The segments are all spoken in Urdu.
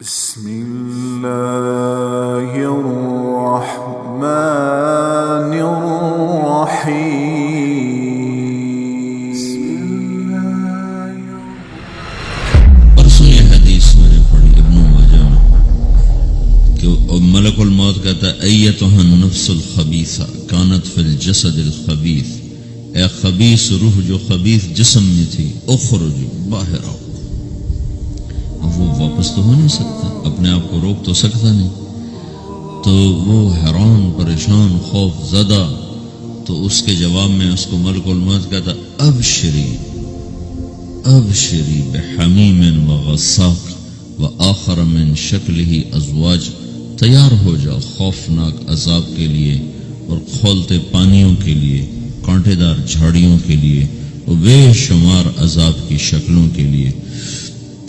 بسم الله الرحمن الرحيم. پرسوں یہ حدیث میں نے پڑھی ابن ماجہ میں کہ ملک الموت کہتا ہے ایتھا النفس الخبیثہ کانت فی الجسد الخبیث، اے خبیث روح جو خبیث جسم میں تھی، اخرج باہر آؤ. اب وہ واپس تو ہو نہیں سکتا، اپنے آپ کو روک تو سکتا نہیں، تو وہ حیران پریشان خوف زدہ، تو اس کے جواب میں اس کو ملک الموت کہتا ابشری ابشری بحمیم وغساق وآخر من شکلہ ازواج، تیار ہو جاؤ خوفناک عذاب کے لیے اور کھولتے پانیوں کے لیے، کانٹے دار جھاڑیوں کے لیے اور بے شمار عذاب کی شکلوں کے لیے.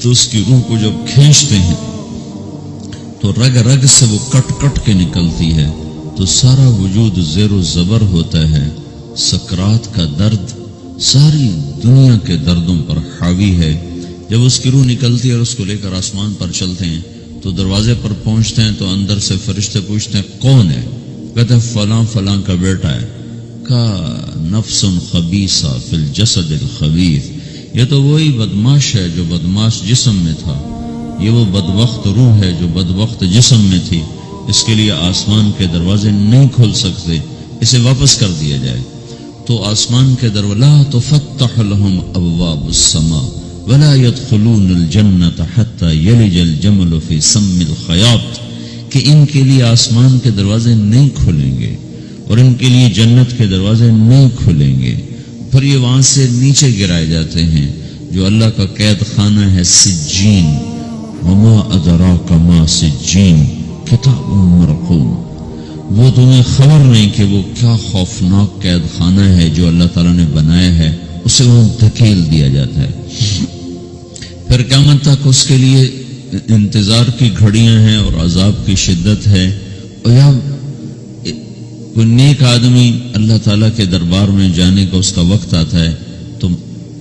تو اس کی روح کو جب کھینچتے ہیں تو رگ رگ سے وہ کٹ کٹ کے نکلتی ہے، تو سارا وجود زیر و زبر ہوتا ہے. سکرات کا درد ساری دنیا کے دردوں پر حاوی ہے. جب اس کی روح نکلتی ہے اور اس کو لے کر آسمان پر چلتے ہیں تو دروازے پر پہنچتے ہیں تو اندر سے فرشتے پوچھتے ہیں کون ہے؟ کہتے ہیں فلاں فلاں کا بیٹا ہے. کا نفس خبیثہ فی الجسد الخبیث، یہ تو وہی بدماش ہے جو بدماش جسم میں تھا، یہ وہ بدبخت روح ہے جو بدبخت جسم میں تھی. اس کے لیے آسمان کے دروازے نہیں کھل سکتے، اسے واپس کر دیا جائے. تو آسمان کے دروازے لا تفتح لهم ابواب السماء ولا يدخلون الجنة حتى يلج الجمل في سم الخياط، کہ ان کے لیے آسمان کے دروازے نہیں کھلیں گے اور ان کے لیے جنت کے دروازے نہیں کھلیں گے. پھر یہ وہاں سے نیچے گرائے جاتے ہیں جو اللہ کا قید خانہ ہے سجین. وما ادراک ما سجین کتاب مرقوم، وہ تمہیں خبر نہیں کہ وہ کیا خوفناک قید خانہ ہے جو اللہ تعالیٰ نے بنایا ہے، اسے وہاں دھکیل دیا جاتا ہے. پھر قیامت تک اس کے لیے انتظار کی گھڑیاں ہیں اور عذاب کی شدت ہے. اور یا کوئی نیک آدمی اللہ تعالیٰ کے دربار میں جانے کا اس کا وقت آتا ہے تو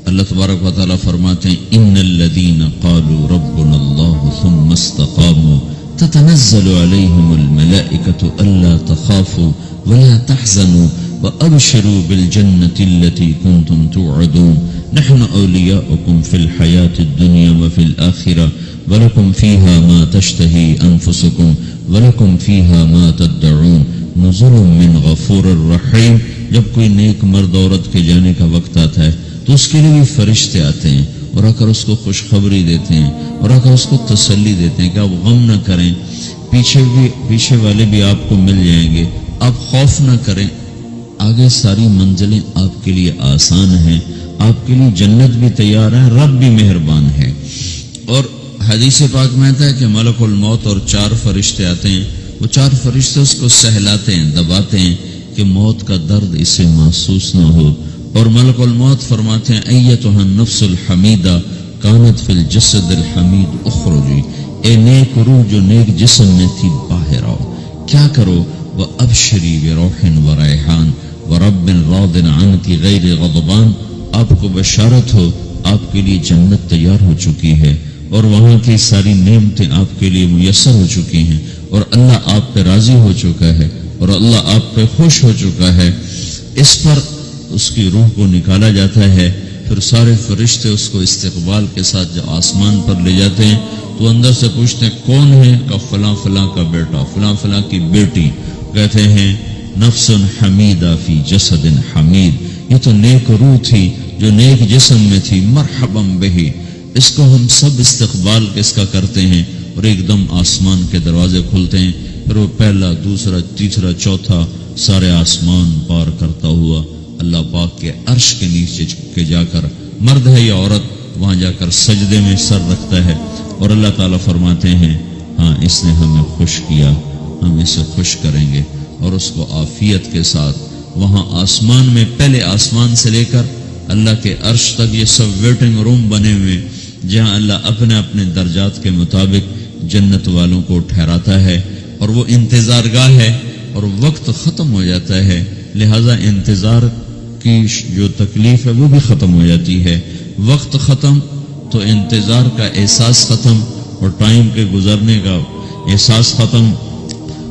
اللہ تبارک و تعالیٰ فرماتے ہیں ان الذین قالوا ربنا اللہ ثم استقاموا تتنزل علیہم الملائکۃ الا تخافوا ولا تحزنوا وابشروا بالجنة التي كنتم توعدون نحن اولیاؤکم فی الحیاة الدنیا وفی الآخرة ولکم فیہا ما تشتہی انفسکم ولکم فیہا ما تدعون نزل من غفور الرحیم. جب کوئی نیک مرد عورت کے جانے کا وقت آتا ہے تو اس کے لیے بھی فرشتے آتے ہیں اور آ کر اس کو خوشخبری دیتے ہیں اور آ کر اس کو تسلی دیتے ہیں کہ آپ غم نہ کریں، پیچھے والے بھی آپ کو مل جائیں گے، آپ خوف نہ کریں، آگے ساری منزلیں آپ کے لیے آسان ہیں، آپ کے لیے جنت بھی تیار ہے، رب بھی مہربان ہے. اور حدیث پاک میں آتا ہے کہ ملک الموت اور 4 فرشتے آتے ہیں، وہ 4 فرشتے اس کو سہلاتے ہیں، دباتے ہیں کہ موت کا درد اسے محسوس نہ ہو. اور ملک الموت فرماتے ہیں ایتھا النفس الحمیدہ کانت فی الجسد الحمید اخرجی، اے نیک روح جو نیک جسم میں تھی باہر آؤ. کیا کرو؟ وابشری بروح وریحان ورب راض عنک غیر غضبان، آپ کو بشارت ہو آپ کے لیے جنت تیار ہو چکی ہے اور وہاں کی ساری نعمتیں آپ کے لیے میسر ہو چکی ہیں اور اللہ آپ پہ راضی ہو چکا ہے اور اللہ آپ پہ خوش ہو چکا ہے. اس پر اس کی روح کو نکالا جاتا ہے. پھر سارے فرشتے اس کو استقبال کے ساتھ جب آسمان پر لے جاتے ہیں تو اندر سے پوچھتے ہیں کون ہے؟ کہ فلاں فلاں کا بیٹا، فلاں فلاں کی بیٹی. کہتے ہیں نفس حمیدہ فی جسد حمید، یہ تو نیک روح تھی جو نیک جسم میں تھی، مرحبا بہی. اس کو ہم سب استقبال اس کا کرتے ہیں اور ایک دم آسمان کے دروازے کھلتے ہیں. پھر وہ پہلا، دوسرا، تیسرا، چوتھا سارے آسمان پار کرتا ہوا اللہ پاک کے عرش کے نیچے کے جا کر، مرد ہے یا عورت، وہاں جا کر سجدے میں سر رکھتا ہے اور اللہ تعالیٰ فرماتے ہیں ہاں اس نے ہمیں خوش کیا، ہم اسے خوش کریں گے. اور اس کو عافیت کے ساتھ وہاں آسمان میں، پہلے آسمان سے لے کر اللہ کے عرش تک یہ سب ویٹنگ روم بنے ہوئے جہاں اللہ اپنے اپنے درجات کے مطابق جنت والوں کو ٹھہراتا ہے. اور وہ انتظار گاہ ہے اور وقت ختم ہو جاتا ہے، لہذا انتظار کی جو تکلیف ہے وہ بھی ختم ہو جاتی ہے. وقت ختم تو انتظار کا احساس ختم اور ٹائم کے گزرنے کا احساس ختم.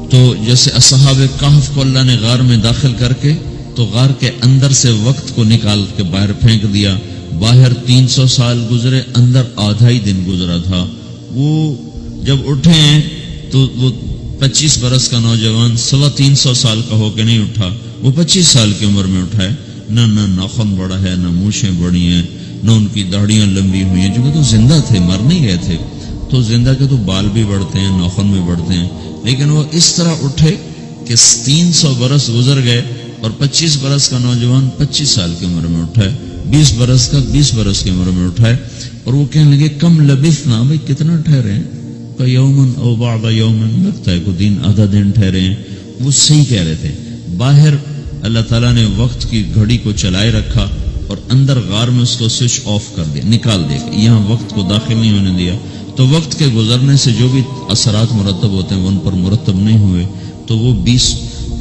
تو جیسے اصحاب کہف کو اللہ نے غار میں داخل کر کے تو غار کے اندر سے وقت کو نکال کے باہر پھینک دیا. باہر 300 سال گزرے، اندر آدھا ہی دن گزرا تھا. وہ جب اٹھے ہیں تو وہ 25 برس کا نوجوان 350 سال کا ہو کے نہیں اٹھا، وہ 25 سال کی عمر میں اٹھا ہے. نہ ناخن بڑا ہے، نہ مونچھیں بڑی ہیں، نہ ان کی داڑیاں لمبی ہوئی ہیں، جو کہ تو زندہ تھے، مر نہیں گئے تھے. تو زندہ کے تو بال بھی بڑھتے ہیں، ناخن بھی بڑھتے ہیں، لیکن وہ اس طرح اٹھے کہ 300 برس گزر گئے اور 25 برس کا نوجوان 25 سال کی عمر میں اٹھا ہے، 20 برس کا 20 برس کی عمر میں اٹھا ہے. اور وہ کہنے لگے کم لبثنا، بھائی کتنا ٹھہرے ہیں؟ کہ یومن او بعض یومن، لگتا ہے کوئی دن آدھا دن ٹھہرے ہیں. وہ صحیح کہہ رہے تھے. باہر اللہ تعالیٰ نے وقت کی گھڑی کو چلائے رکھا اور اندر غار میں اس کو سوئچ آف کر دیا، نکال دیا، یہاں وقت کو داخل نہیں ہونے دیا. تو وقت کے گزرنے سے جو بھی اثرات مرتب ہوتے ہیں وہ ان پر مرتب نہیں ہوئے. تو وہ 20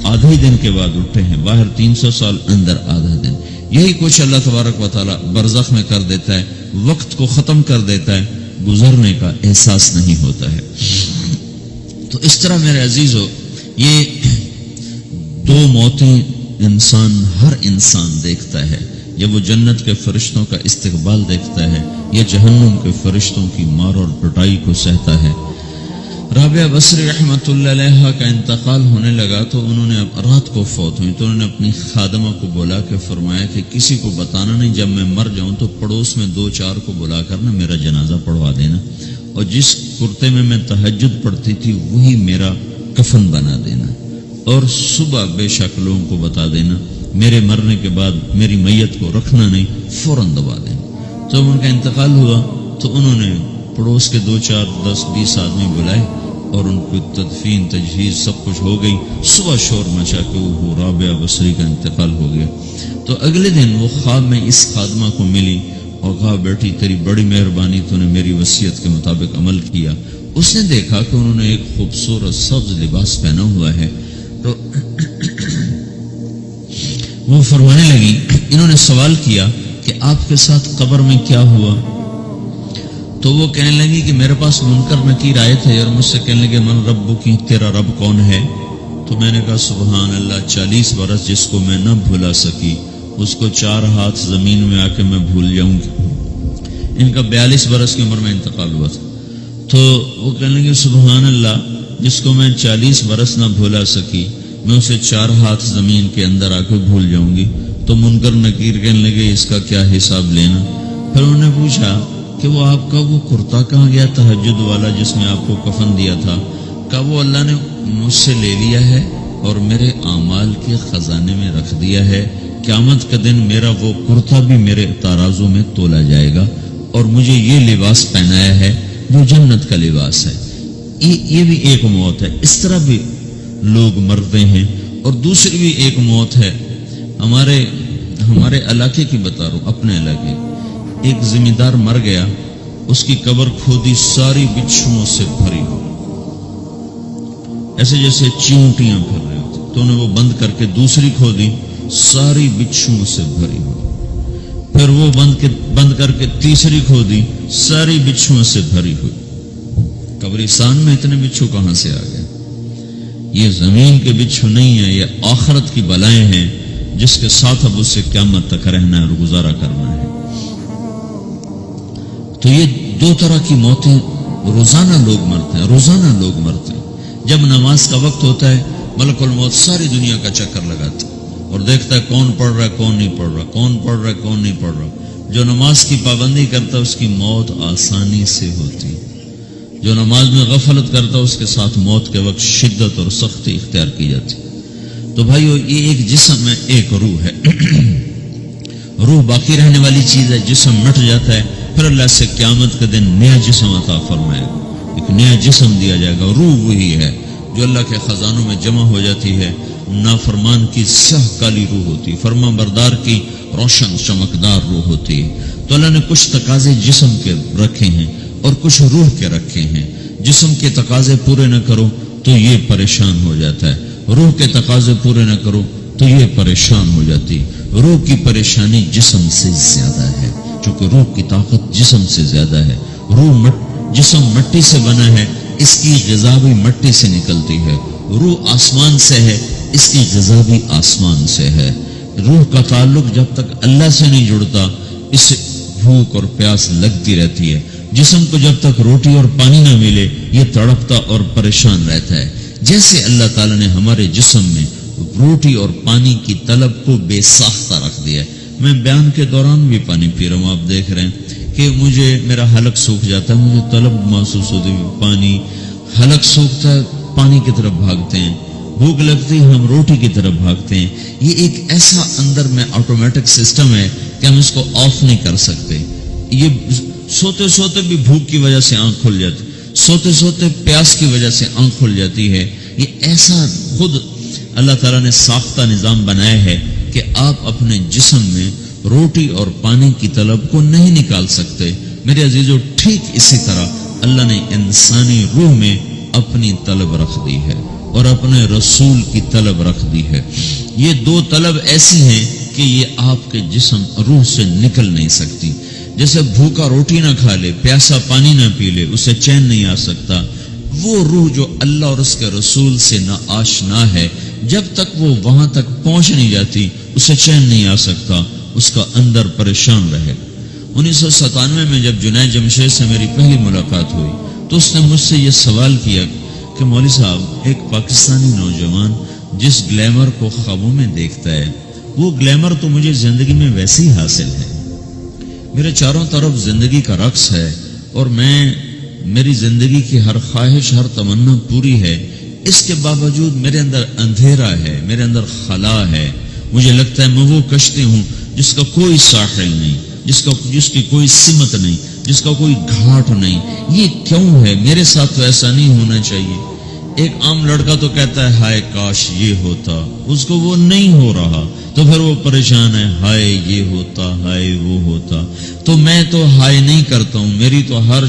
آدھے ہی دن کے بعد اٹھے ہیں. باہر 300 سال، اندر آدھا دن. یہی کچھ اللہ تبارک و تعالیٰ برزخ میں کر دیتا ہے، وقت کو ختم کر دیتا ہے، گزرنے کا احساس نہیں ہوتا ہے. تو اس طرح میرے عزیزو، یہ دو موتیں ہر انسان دیکھتا ہے. جب وہ جنت کے فرشتوں کا استقبال دیکھتا ہے یا جہنم کے فرشتوں کی مار اور پٹائی کو سہتا ہے. رابعہ بصری رحمۃ اللہ علیہ کا انتقال ہونے لگا تو انہوں نے رات کو فوت ہوئی تو انہوں نے اپنی خادمہ کو بلا کے فرمایا کہ کسی کو بتانا نہیں، جب میں مر جاؤں تو پڑوس میں 2-4 کو بلا کر نا میرا جنازہ پڑھوا دینا، اور جس کرتے میں تہجد پڑھتی تھی وہی میرا کفن بنا دینا، اور صبح بے شک لوگوں کو بتا دینا میرے مرنے کے بعد میری میت کو رکھنا نہیں، فوراً دبا دینا. جب ان کا انتقال ہوا تو انہوں نے پڑوس کے 2-4 10-20 آدمی بلائے اور ان کو تدفین تجہیز سب کچھ ہو گئی. صبح شور مچا کے وہ رابعہ بصری کا انتقال ہو گیا. تو اگلے دن وہ خواب میں اس خادمہ کو ملی اور کہا بیٹی تیری بڑی مہربانی، تو نے میری وصیت کے مطابق عمل کیا. اس نے دیکھا کہ انہوں نے ایک خوبصورت سبز لباس پہنا ہوا ہے. تو وہ فرمانے لگی، انہوں نے سوال کیا کہ آپ کے ساتھ قبر میں کیا ہوا؟ تو وہ کہنے لگی کہ میرے پاس منکر نکیر آئے تھے اور مجھ سے کہنے لگے من رب کی، تیرا رب کون ہے؟ تو میں نے کہا سبحان اللہ، 40 برس جس کو میں نہ بھلا سکی اس کو 4 ہاتھ زمین میں آ کے میں بھول جاؤں گی. ان کا 42 برس کی عمر میں انتقال ہوا تھا. تو وہ کہنے لگے سبحان اللہ، جس کو میں 40 برس نہ بھولا سکی میں اسے 4 ہاتھ زمین کے اندر آ کے بھول جاؤں گی. تو منکر نکیر کہنے لگے اس کا کیا حساب لینا؟ پھر انہوں نے پوچھا کہ وہ آپ کا وہ کرتا کہاں گیا تہجد والا جس میں آپ کو کفن دیا تھا؟ کہا وہ اللہ نے مجھ سے لے لیا ہے اور میرے اعمال کے خزانے میں رکھ دیا ہے. قیامت کا دن میرا وہ کرتا بھی میرے ترازو میں تولا جائے گا اور مجھے یہ لباس پہنایا ہے جو جنت کا لباس ہے. یہ بھی ایک موت ہے. اس طرح بھی لوگ مرتے ہیں. اور دوسری بھی ایک موت ہے. ہمارے علاقے کی بتا رہا ہوں، اپنے علاقے. ایک ذمہ دار مر گیا، اس کی قبر کھودی، ساری بچھوؤں سے بھری ہو، ایسے جیسے چیونٹیاں پھر رہی ہوتی. تو انہیں وہ بند کر کے دوسری کھودی، ساری بچھوؤں سے بھری ہو. پھر وہ بند کر کے تیسری کھودی، ساری بچھوؤں سے بھری ہوئی. قبرستان میں اتنے بچھو کہاں سے آ گئے؟ یہ زمین کے بچھو نہیں ہیں، یہ آخرت کی بلائیں ہیں جس کے ساتھ اب اسے قیامت تک رہنا ہے اور گزارا کرنا ہے. تو یہ 2 طرح کی موتیں روزانہ لوگ مرتے ہیں، روزانہ لوگ مرتے ہیں. جب نماز کا وقت ہوتا ہے ملک الموت ساری دنیا کا چکر لگاتا ہے اور دیکھتا ہے کون پڑھ رہا ہے کون نہیں پڑھ رہا، کون پڑھ رہا ہے کون نہیں پڑھ رہا. جو نماز کی پابندی کرتا ہے اس کی موت آسانی سے ہوتی. جو نماز میں غفلت کرتا ہے اس کے ساتھ موت کے وقت شدت اور سختی اختیار کی جاتی. تو بھائیو، یہ ایک جسم ہے، ایک روح ہے. روح باقی رہنے والی چیز ہے، جسم مٹ جاتا ہے، پھر اللہ سے قیامت کے دن نیا جسم عطا فرمائے گا، ایک نیا جسم دیا جائے گا. روح وہی ہے جو اللہ کے خزانوں میں جمع ہو جاتی ہے. نافرمان کی سیاہ کالی روح ہوتی، فرما بردار کی روشن چمکدار روح ہوتی ہے. تو اللہ نے کچھ تقاضے جسم کے رکھے ہیں اور کچھ روح کے رکھے ہیں. جسم کے تقاضے پورے نہ کرو تو یہ پریشان ہو جاتا ہے، روح کے تقاضے پورے نہ کرو تو یہ پریشان ہو جاتی. روح کی پریشانی جسم سے زیادہ ہے، چونکہ روح کی طاقت جسم سے زیادہ ہے. روح جسم مٹی سے بنا ہے، اس کی غذا بھی مٹی سے نکلتی ہے. روح آسمان سے ہے، اس کی غذا بھی آسمان سے ہے. روح کا تعلق جب تک اللہ سے نہیں جڑتا، اسے بھوک اور پیاس لگتی رہتی ہے. جسم کو جب تک روٹی اور پانی نہ ملے یہ تڑپتا اور پریشان رہتا ہے. جیسے اللہ تعالیٰ نے ہمارے جسم میں روٹی اور پانی کی طلب کو بے ساختہ رکھ دیا ہے. میں بیان کے دوران بھی پانی پی رہا ہوں، آپ دیکھ رہے ہیں کہ مجھے میرا حلق سوکھ جاتا ہے، مجھے طلب محسوس ہوتی ہے پانی. حلق سوکھتا ہے، پانی کی طرف بھاگتے ہیں. بھوک لگتی ہے، ہم روٹی کی طرف بھاگتے ہیں. یہ ایک ایسا اندر میں آٹومیٹک سسٹم ہے کہ ہم اس کو آف نہیں کر سکتے. یہ سوتے سوتے بھی بھوک کی وجہ سے آنکھ کھل جاتی، سوتے سوتے پیاس کی وجہ سے آنکھ کھل جاتی ہے. یہ ایسا خود اللہ تعالیٰ نے ساختہ نظام بنایا ہے کہ آپ اپنے جسم میں روٹی اور پانی کی طلب کو نہیں نکال سکتے. میرے عزیزو، ٹھیک اسی طرح اللہ نے انسانی روح میں اپنی طلب رکھ دی ہے اور اپنے رسول کی طلب رکھ دی ہے. یہ دو طلب ایسی ہیں کہ یہ آپ کے جسم روح سے نکل نہیں سکتی. جیسے بھوکا روٹی نہ کھا لے، پیاسا پانی نہ پی لے، اسے چین نہیں آ سکتا. وہ روح جو اللہ اور اس کے رسول سے نہ آشنا ہے، جب تک وہ وہاں تک پہنچ نہیں جاتی اسے چین نہیں آ سکتا، اس کا اندر پریشان رہے. 1997 میں جب جنید جمشید سے میری پہلی ملاقات ہوئی تو اس نے مجھ سے یہ سوال کیا کہ مولوی صاحب، ایک پاکستانی نوجوان جس گلیمر کو خوابوں میں دیکھتا ہے، وہ گلیمر تو مجھے زندگی میں ویسے ہی حاصل ہے. میرے چاروں طرف زندگی کا رقص ہے اور میری زندگی کی ہر خواہش، ہر تمنا پوری ہے. اس کے باوجود میرے اندر اندھیرا ہے، میرے اندر خلا ہے. مجھے لگتا ہے میں وہ کشتی ہوں جس کا کوئی ساحل نہیں، جس کی کوئی سمت نہیں، جس کا کوئی گھاٹ نہیں. یہ کیوں ہے؟ میرے ساتھ تو ایسا نہیں ہونا چاہیے. ایک عام لڑکا تو کہتا ہے ہائے کاش یہ ہوتا، اس کو وہ نہیں ہو رہا تو پھر وہ پریشان ہے، ہائے یہ ہوتا، ہائے وہ ہوتا. تو میں تو ہائے نہیں کرتا ہوں، میری تو ہر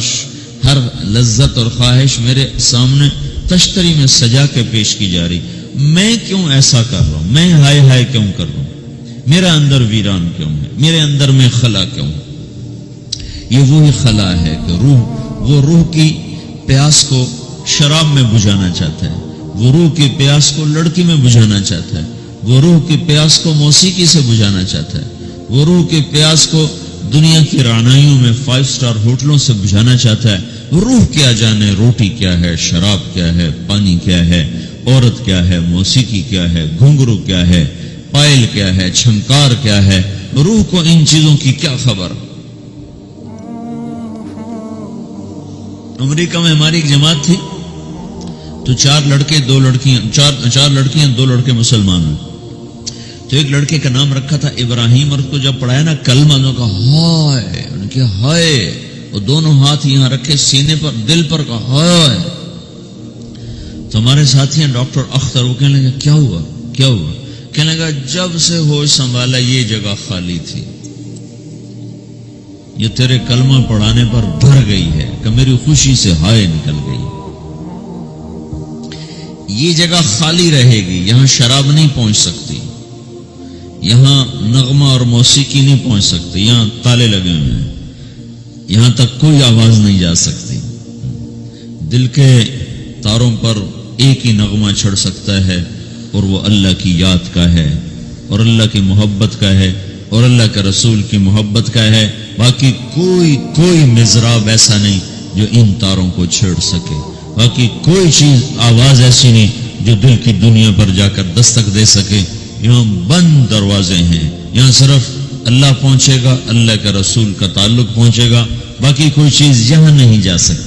لذت اور خواہش میرے سامنے تشتری میں سجا کے پیش کی جا رہی. میں کیوں ایسا کر رہا ہوں؟ میں ہائے ہائے کیوں کر رہا ہوں؟ میرا اندر ویران کیوں ہے؟ میرے اندر میں خلا کیوں؟ یہ وہی خلا ہے کہ وہ روح کی پیاس کو شراب میں بجھانا چاہتا ہے، وہ روح کی پیاس کو لڑکی میں بجھانا چاہتا ہے، وہ روح کی پیاس کو موسیقی سے بجھانا چاہتا ہے، وہ روح کی پیاس کو دنیا کی رعنائیوں میں 5 اسٹار ہوٹلوں سے بجھانا چاہتا ہے. روح کیا جانے روٹی کیا ہے، شراب کیا ہے، پانی کیا ہے، عورت کیا ہے، موسیقی کیا ہے، گھنگرو کیا ہے، پائل کیا ہے، چھنکار کیا ہے. روح کو ان چیزوں کی کیا خبر؟ امریکہ میں ہماری ایک جماعت تھی تو 4 لڑکے 2 لڑکیاں، 4 لڑکیاں 2 لڑکے مسلمان ہیں. تو ایک لڑکے کا نام رکھا تھا ابراہیم، اور اس کو جب پڑھایا نا کلمہ، انہوں نے کہا ہائے، انہوں نے کہا ہائے، اور دونوں ہاتھ یہاں رکھے سینے پر، دل پر، کہا ہائے. تو ہمارے ساتھی ہیں ڈاکٹر اختر، وہ کہنے لگا کیا ہوا کیا ہوا؟ کہنے لگا جب سے ہوش سنبھالا یہ جگہ خالی تھی، یہ تیرے کلمہ پڑھانے پر بھر گئی ہے کہ میری خوشی سے ہائے نکل گئی. یہ جگہ خالی رہے گی، یہاں شراب نہیں پہنچ سکتی، یہاں نغمہ اور موسیقی نہیں پہنچ سکتی، یہاں تالے لگے ہوئے ہیں، یہاں تک کوئی آواز نہیں جا سکتی. دل کے تاروں پر ایک ہی نغمہ چڑھ سکتا ہے اور وہ اللہ کی یاد کا ہے اور اللہ کی محبت کا ہے اور اللہ کے رسول کی محبت کا ہے. باقی کوئی مضراب ایسا نہیں جو ان تاروں کو چھیڑ سکے. باقی کوئی چیز، آواز ایسی نہیں جو دل کی دنیا پر جا کر دستک دے سکے. یہاں بند دروازے ہیں، یہاں صرف اللہ پہنچے گا، اللہ کے رسول کا تعلق پہنچے گا، باقی کوئی چیز یہاں نہیں جا سکتی.